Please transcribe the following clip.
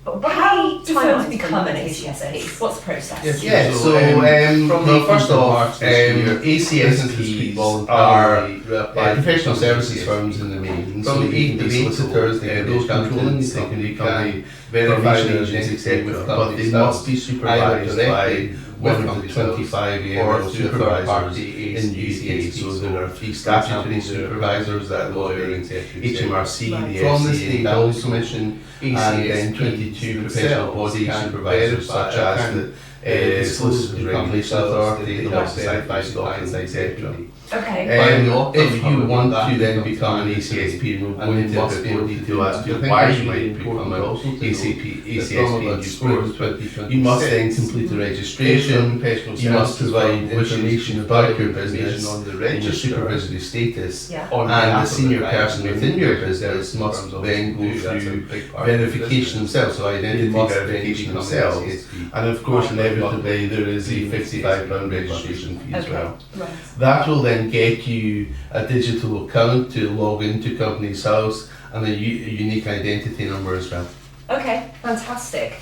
But how do firms become an ACSP? What's the process? Yeah, first off, ACSPs are professional services firms in the main. So they can be solicitors, they can be accountants, they can be verified agents, etc. But they must be supervised by one of the 25 AML supervisors in the UK. So there are 3 statutory supervisors that will be HMRC, the FCA Balance Commission, and then 22 professional body supervisors such as the Solicitors Regulation Authority, the Website Documents, etc. Okay. If you want to then become an ACSP, and we'll go into a bit more detail as to why you might become an ACSP in due course, you must then complete a registration, you must provide information about your business and your supervisory status, and the senior person within your business must then go through verification themselves, so identity verification themselves, and of course inevitably there is a £55 registration fee as well. Right. That will then get you a digital account to log into Companies House and a unique identity number as well. Okay, fantastic.